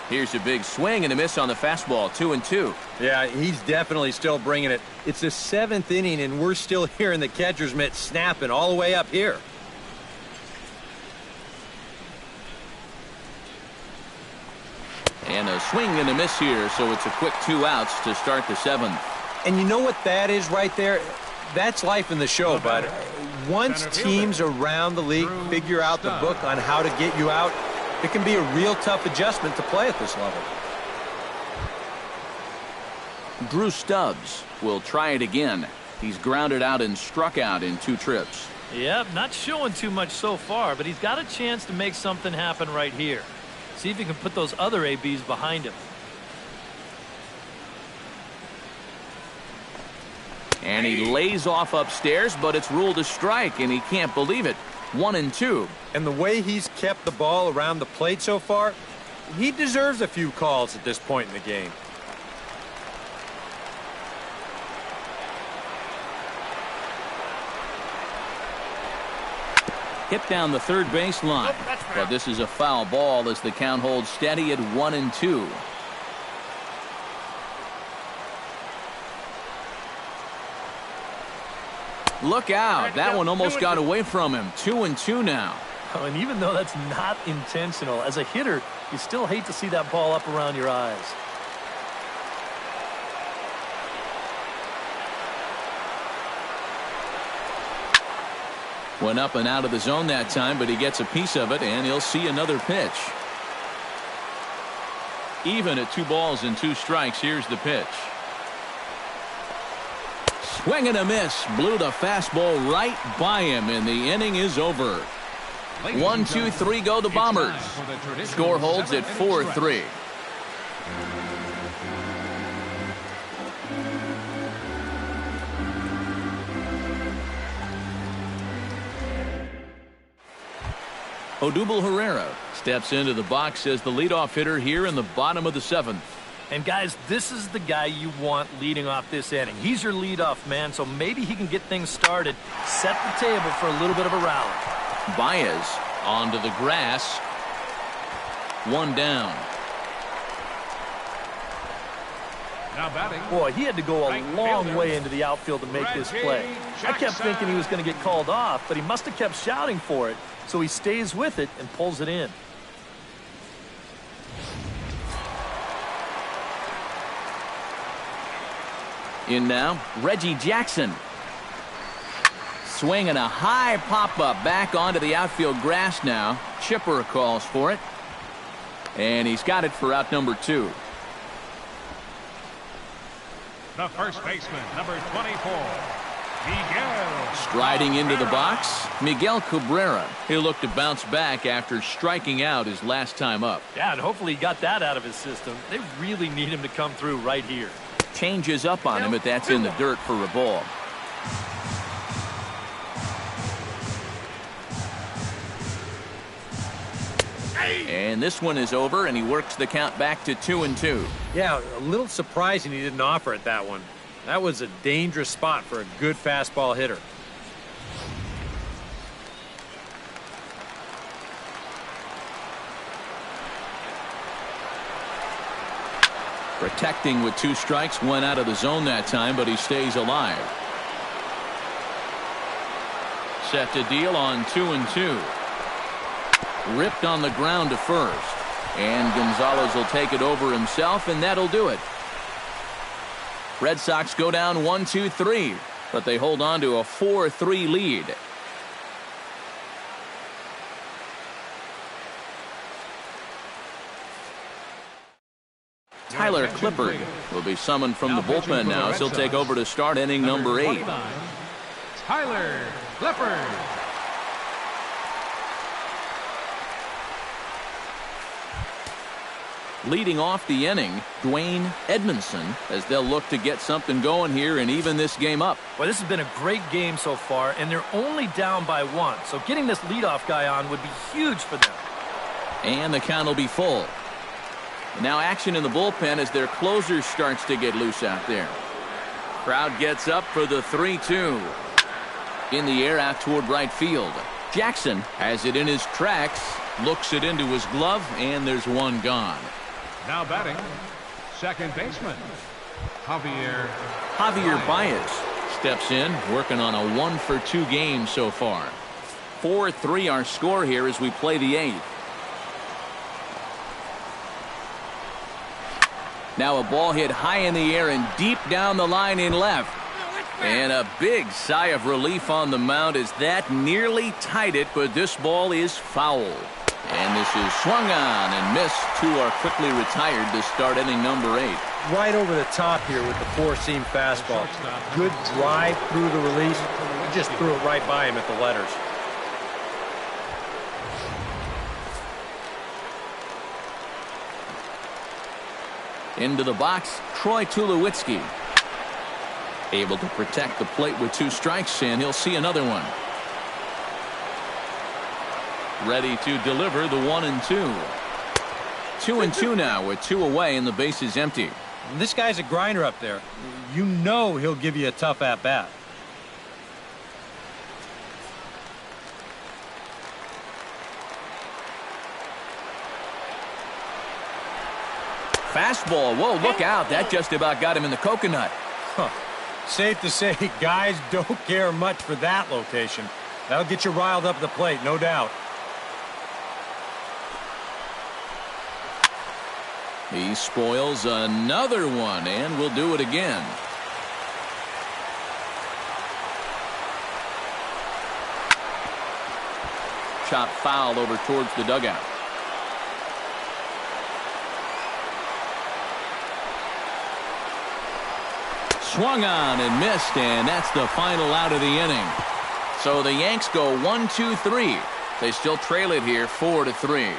Here's a big swing and a miss on the fastball. 2-2. Yeah, he's definitely still bringing it. It's the 7th inning, and we're still hearing the catcher's mitt snapping all the way up here. And a swing and a miss here, so it's a quick 2 outs to start the 7th. And you know what that is right there? That's life in the show, bud. Once teams around the league figure out the book on how to get you out, it can be a real tough adjustment to play at this level. Drew Stubbs will try it again. He's grounded out and struck out in 2 trips. Yep, not showing too much so far, but he's got a chance to make something happen right here. See if he can put those other ABs behind him. And he lays off upstairs, but it's ruled a strike, and he can't believe it. 1-2. And the way he's kept the ball around the plate so far, he deserves a few calls at this point in the game. Hit down the third base line. But this is a foul ball as the count holds steady at 1-2. Look out. That one almost got away from him. 2-2 now. Oh, and even though that's not intentional, as a hitter, you still hate to see that ball up around your eyes. Went up and out of the zone that time, but he gets a piece of it, and he'll see another pitch. Even at 2 balls and 2 strikes, here's the pitch. Swing and a miss. Blew the fastball right by him, and the inning is over. 1, 2, 3 go the Bombers. Score holds at 4-3. Odubel Herrera steps into the box as the leadoff hitter here in the bottom of the 7th. And guys, this is the guy you want leading off this inning. He's your leadoff man, so maybe he can get things started, set the table for a little bit of a rally. Baez onto the grass. 1 down. Now batting. Boy, he had to go a long way into the outfield to make this play. I kept thinking he was going to get called off, but he must have kept shouting for it, so he stays with it and pulls it in. In now, Reggie Jackson. Swinging a high pop-up back onto the outfield grass now. Chipper calls for it. And he's got it for out number 2. The first baseman, number 24, Miguel. Striding into the box, Miguel Cabrera. He'll look to bounce back after striking out his last time up. Yeah, and hopefully he got that out of his system. They really need him to come through right here. Changes up on him, but that's in the dirt for a ball. And this one is over, and he works the count back to 2-2. Yeah, a little surprising he didn't offer it that one. That was a dangerous spot for a good fastball hitter. Protecting with 2 strikes, went out of the zone that time, but he stays alive. Set to deal on 2-2. Ripped on the ground to first. And Gonzalez will take it over himself, and that'll do it. Red Sox go down 1-2-3, but they hold on to a 4-3 lead. Tyler Clippard will be summoned from the bullpen now as he'll take over to start inning number 8. Tyler Clippard. Leading off the inning, Dwayne Edmondson, as they'll look to get something going here and even this game up. Well, this has been a great game so far, and they're only down by 1. So getting this leadoff guy on would be huge for them. And the count will be full. Now action in the bullpen as their closer starts to get loose out there. Crowd gets up for the 3-2. In the air out toward right field. Jackson has it in his tracks, looks it into his glove, and there's one gone. Now batting, second baseman, Javier Baez steps in, working on a 1-for-2 game so far. 4-3 our score here as we play the 8th. Now a ball hit high in the air and deep down the line in left. And a big sigh of relief on the mound as that nearly tied it, but this ball is foul. And this is swung on and missed. 2 are quickly retired to start inning number 8. Right over the top here with the 4-seam fastball. Good drive through the release. He just threw it right by him at the letters. Into the box, Troy Tulowitzki. Able to protect the plate with 2 strikes, and he'll see another one. Ready to deliver the 1-2. 2-2 now with 2 away and the base is empty. This guy's a grinder up there. You know he'll give you a tough at-bat. Fastball. Whoa, look out. That just about got him in the coconut. Huh. Safe to say, guys don't care much for that location. That'll get you riled up at the plate, no doubt. He spoils another one, and will do it again. Chop foul over towards the dugout. swung on and missed, and that's the final out of the inning. So the Yanks go 1-2-3. They still trail it here 4-3.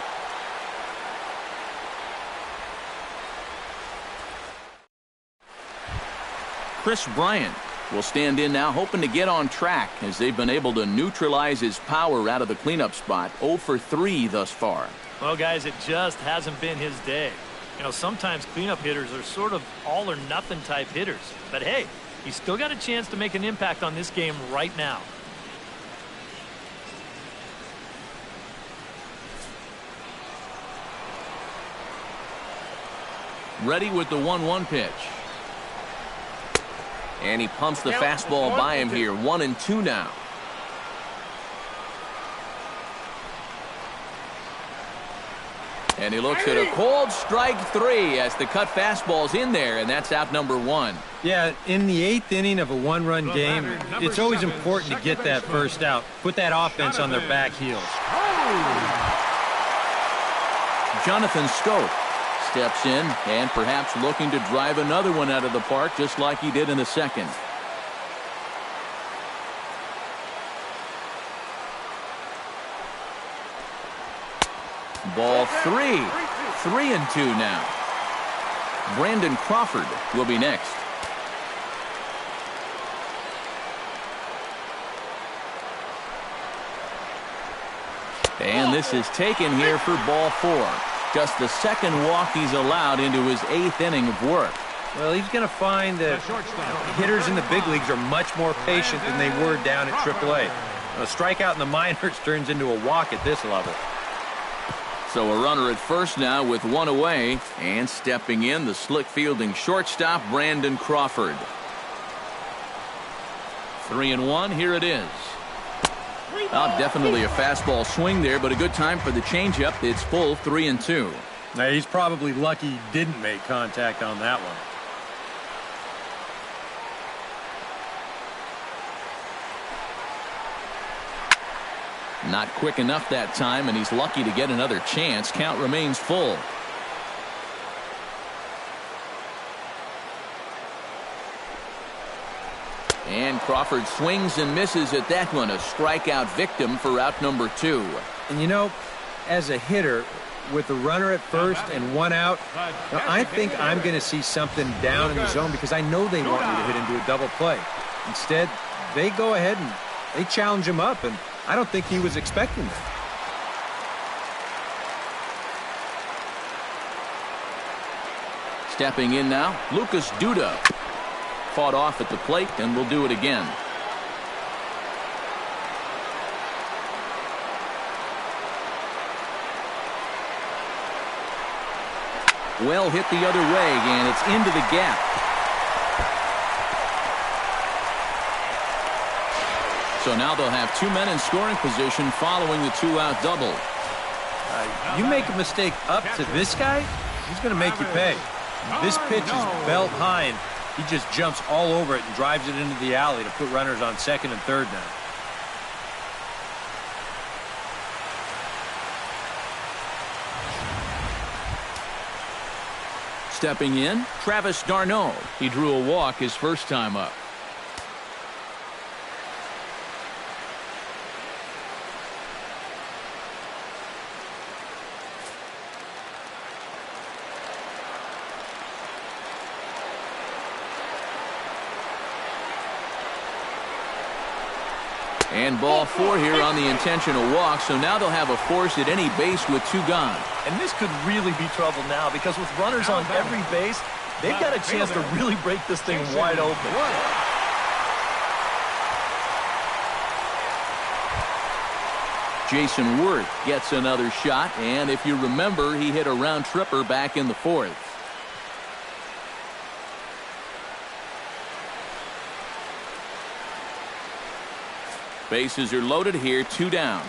Chris Bryant will stand in now, hoping to get on track as they've been able to neutralize his power out of the cleanup spot. 0 for 3 thus far. Well, guys, it just hasn't been his day. You know, sometimes cleanup hitters are sort of all or nothing type hitters. But hey, he's still got a chance to make an impact on this game right now. Ready with the 1-1 pitch. And he pumps the fastball by him here. 1-2 now. And he looks at a cold strike 3 as the cut fastball's in there, and that's out number 1. Yeah, in the 8th inning of a one-run game, it's always important to get that first out. Put that offense on their back heels. Jonathan Schoop steps in and perhaps looking to drive another one out of the park just like he did in the second. Ball 3. 3-2 now. Brandon Crawford will be next. And this is taken here for ball 4. Just the second walk he's allowed into his 8th inning of work. Well, he's going to find that hitters in the big leagues are much more patient than they were down at AAA. A strikeout in the minors turns into a walk at this level. So a runner at first now with 1 away, and stepping in, the slick fielding shortstop, Brandon Crawford. 3-1, here it is. Definitely a fastball swing there, but a good time for the changeup. It's full 3-2. Now, he's probably lucky he didn't make contact on that one. Not quick enough that time, and he's lucky to get another chance. Count remains full. And Crawford swings and misses at that one. A strikeout victim for out number 2. And you know, as a hitter, with a runner at first and 1 out, I think I'm going to see something down in the zone because I know they want me to hit into a double play. Instead, they go ahead and they challenge him up, and I don't think he was expecting that. Stepping in now, Lucas Duda. Fought off at the plate, and will do it again. Well hit the other way, and it's into the gap. So now they'll have 2 men in scoring position following the 2-out double. You make a mistake up to this guy, he's going to make you pay. This pitch is belt high, and he just jumps all over it and drives it into the alley to put runners on second and third now. Stepping in, Travis d'Arnaud. He drew a walk his first time up. And ball 4 here on the intentional walk, so now they'll have a force at any base with 2 gone. And this could really be trouble now because with runners on every base, they've got a chance to really break this thing wide open. Jason Worth gets another shot, and if you remember, he hit a round tripper back in the 4th. Bases are loaded here, 2 down.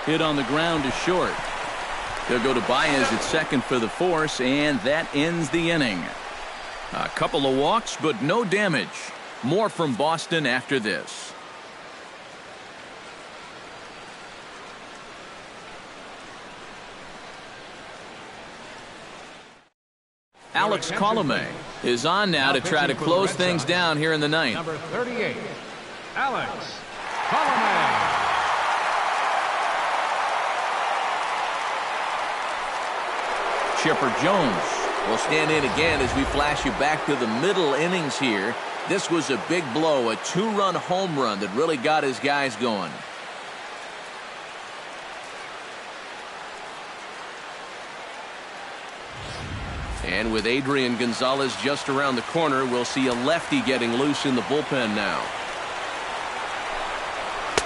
Hit on the ground to short. They'll go to Baez at second for the force, and that ends the inning. A couple of walks, but no damage. More from Boston after this. Alex Colomé is on now to try to close things down here in the ninth. Number 38, Alex Colomé. Chipper Jones will stand in again as we flash you back to the middle innings here. This was a big blow, a 2-run home run that really got his guys going. And with Adrian Gonzalez just around the corner, we'll see a lefty getting loose in the bullpen now.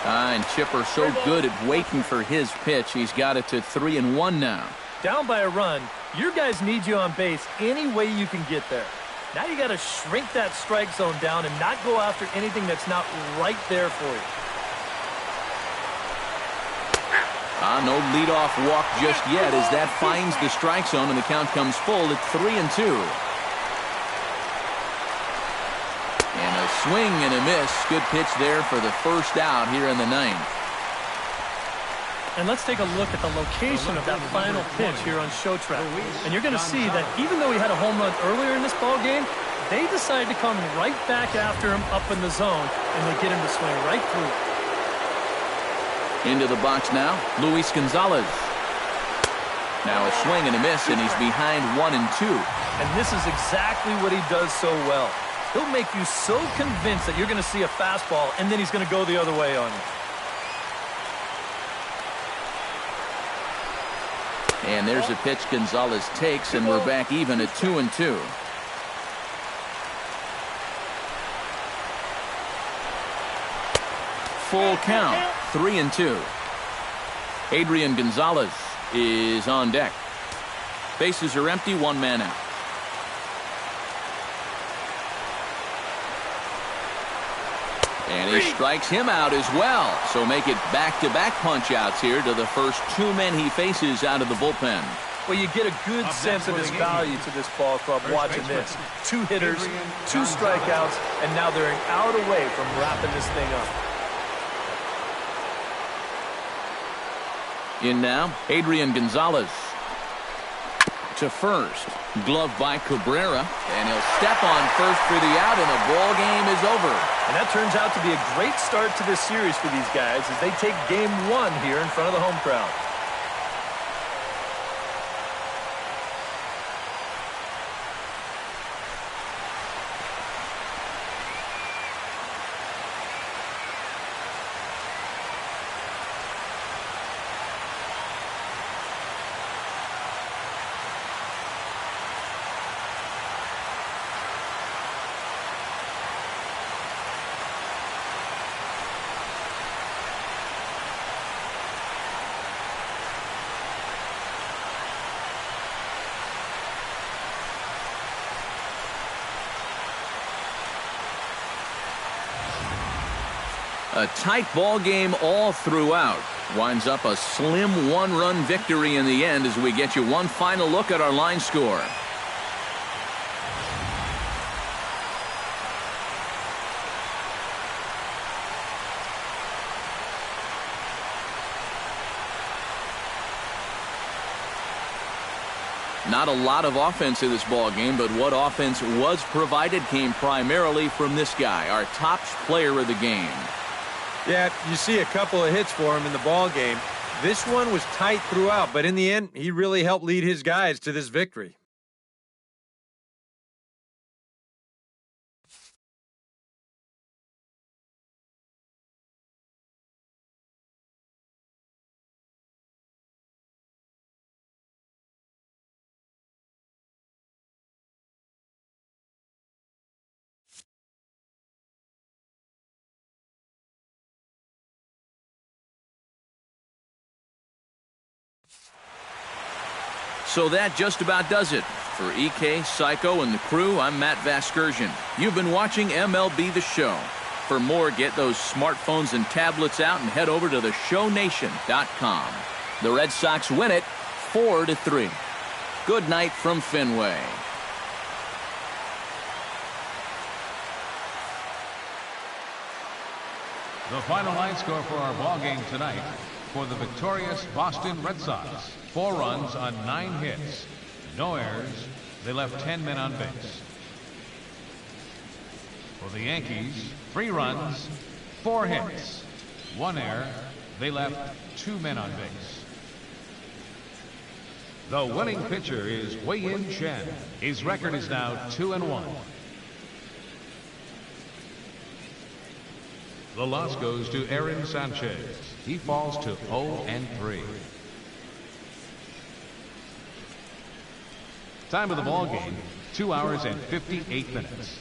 And Chipper so good at waiting for his pitch. He's got it to 3-1 now. Down by a run, your guys need you on base any way you can get there. Now you got to shrink that strike zone down and not go after anything that's not right there for you. No leadoff walk just yet as that finds the strike zone and the count comes full at 3-2. And a swing and a miss. Good pitch there for the first out here in the ninth. And let's take a look at the location of that final pitch here on Showtrack. And you're going to see that even though he had a home run earlier in this ball game, they decide to come right back after him up in the zone, and they get him to swing right through. Into the box now, Luis Gonzalez. Now a swing and a miss, and he's behind 1-2. And this is exactly what he does so well. He'll make you so convinced that you're going to see a fastball, and then he's going to go the other way on you. And there's a pitch Gonzalez takes, and we're back even at 2-2. Full count, 3-2. Adrian Gonzalez is on deck. Bases are empty, one man out. And he strikes him out as well. So make it back-to-back punch-outs here to the first two men he faces out of the bullpen. Well, you get a good sense of his value to this ball club watching this. 2 hitters, 2 strikeouts, and now they're an out away from wrapping this thing up. In now, Adrian Gonzalez. To first. Glove by Cabrera. And he'll step on first for the out, and the ball game is over. And that turns out to be a great start to this series for these guys as they take game 1 here in front of the home crowd. A tight ball game all throughout. Winds up a slim 1-run victory in the end as we get you one final look at our line score. Not a lot of offense in this ball game, but what offense was provided came primarily from this guy, our top player of the game. Yeah, you see a couple of hits for him in the ball game. This one was tight throughout, but in the end, he really helped lead his guys to this victory. So that just about does it. For EK, Psycho, and the crew, I'm Matt Vasgersian. You've been watching MLB The Show. For more, get those smartphones and tablets out and head over to theshownation.com. The Red Sox win it 4-3. Good night from Fenway. The final line score for our ball game tonight for the victorious Boston Red Sox. 4 runs on 9 hits. No errors, They left 10 men on base. For the Yankees, 3 runs, 4 hits, 1 error. They left 2 men on base. The winning pitcher is Wei-Yin Chen. His record is now 2-1. The loss goes to Aaron Sanchez. He falls to 0-3. Time of the ball game, 2 hours and 58 minutes.